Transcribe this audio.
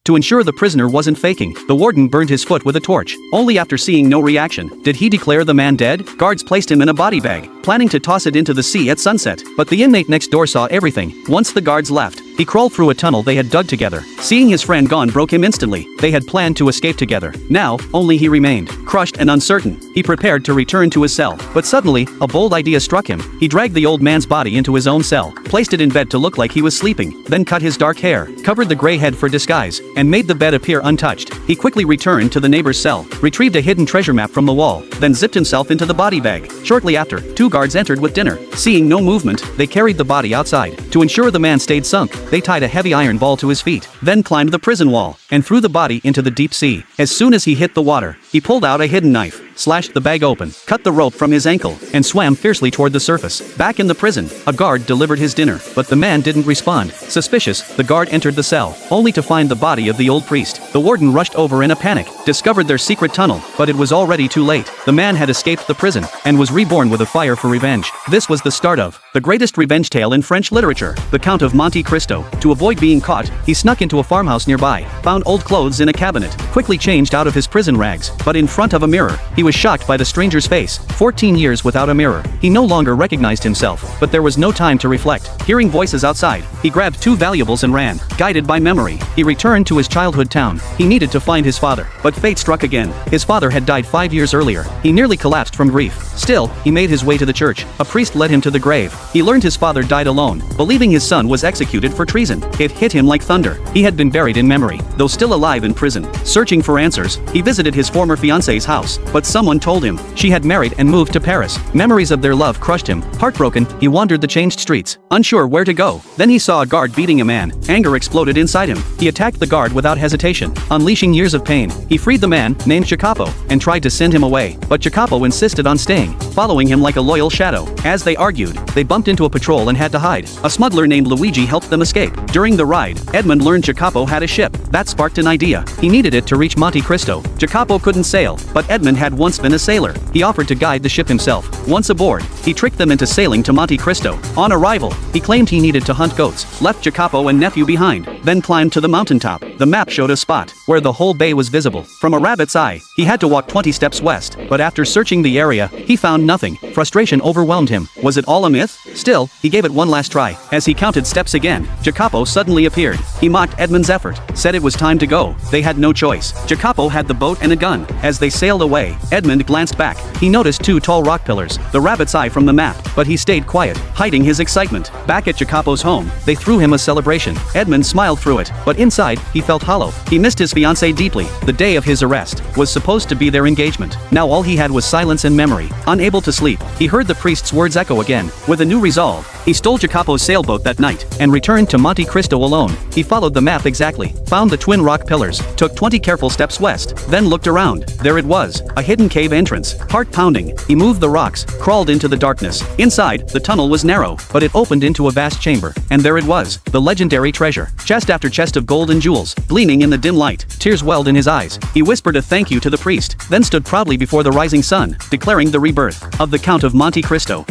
To ensure the prisoner wasn't faking, the warden burned his foot with a torch. Only after seeing no reaction did he declare the man dead. Guards placed him in a body bag, planning to toss it into the sea at sunset. But the inmate next door saw everything. Once the guards left, he crawled through a tunnel they had dug together. Seeing his friend gone broke him instantly. They had planned to escape together. Now, only he remained. Crushed and uncertain, he prepared to return to his cell. But suddenly, a bold idea struck him. He dragged the old man's body into his own cell, placed it in bed to look like he was sleeping, then cut his dark hair, covered the gray head for disguise, and made the bed appear untouched. He quickly returned to the neighbor's cell, retrieved a hidden treasure map from the wall, then zipped himself into the body bag. Shortly after, 2 guards entered with dinner. Seeing no movement, they carried the body outside. To ensure the man stayed sunk, they tied a heavy iron ball to his feet, then climbed the prison wall, and threw the body into the deep sea. As soon as he hit the water, he pulled out a hidden knife, slashed the bag open, cut the rope from his ankle, and swam fiercely toward the surface. Back in the prison, a guard delivered his dinner, but the man didn't respond. Suspicious, the guard entered the cell, only to find the body of the old priest. The warden rushed over in a panic, discovered their secret tunnel, but it was already too late. The man had escaped the prison, and was reborn with a fire for revenge. This was the start of the greatest revenge tale in French literature, The Count of Monte Cristo. To avoid being caught, he snuck into a farmhouse nearby, found old clothes in a cabinet, quickly changed out of his prison rags, but in front of a mirror, he was shocked by the stranger's face. 14 years without a mirror, he no longer recognized himself, but there was no time to reflect. Hearing voices outside, he grabbed 2 valuables and ran. Guided by memory, he returned to his childhood town. He needed to find his father, but fate struck again. His father had died 5 years earlier. He nearly collapsed from grief. Still, he made his way to the church. A priest led him to the grave. He learned his father died alone, believing his son was executed for treason. It hit him like thunder. He had been buried in memory, though still alive in prison. Searching for answers, he visited his former fiance's house, but someone told him she had married and moved to Paris. Memories of their love crushed him. Heartbroken, he wandered the changed streets, unsure where to go. Then he saw a guard beating a man. Anger exploded inside him. He attacked the guard without hesitation, unleashing years of pain. He freed the man, named Jacopo, and tried to send him away, but Jacopo insisted on staying, following him like a loyal shadow. As they argued, they bumped into a patrol and had to hide. A smuggler named Luigi helped them escape. During the ride, Edmund learned Jacopo had a ship. That sparked an idea. He needed it to reach Monte Cristo. Jacopo couldn't sail, but Edmund had once been a sailor. He offered to guide the ship himself. Once aboard, he tricked them into sailing to Monte Cristo. On arrival, he claimed he needed to hunt goats, left Jacopo and nephew behind, then climbed to the mountaintop. The map showed a spot where the whole bay was visible. From a rabbit's eye, he had to walk 20 steps west, but after searching the area, he found nothing. Frustration overwhelmed him. Was it all a myth? Still, he gave it one last try. As he counted steps again, Jacopo suddenly appeared. He mocked Edmund's effort, said it was time to go. They had no choice. Jacopo had the boat and a gun. As they sailed away, Edmund glanced back. He noticed 2 tall rock pillars, the rabbit's eye from the map, but he stayed quiet, hiding his excitement. Back at Jacopo's home, they threw him a celebration. Edmund smiled through it, but inside, he felt hollow. He missed his fiancée deeply. The day of his arrest was supposed to be their engagement. Now all he had was silence and memory. Unable to sleep, he heard the priest's words echo again. With a new resolve, he stole Jacopo's sailboat that night, and returned to Monte Cristo alone. He followed the map exactly, found the twin rock pillars, took 20 careful steps west, then looked around. There it was, a hidden cave entrance. Heart pounding, he moved the rocks, crawled into the darkness. Inside, the tunnel was narrow, but it opened into a vast chamber. And there it was, the legendary treasure. Chest after chest of gold and jewels, gleaming in the dim light. Tears welled in his eyes. He whispered a thank you to the priest, then stood proudly before the rising sun, declaring the rebirth of the Count of Monte Cristo.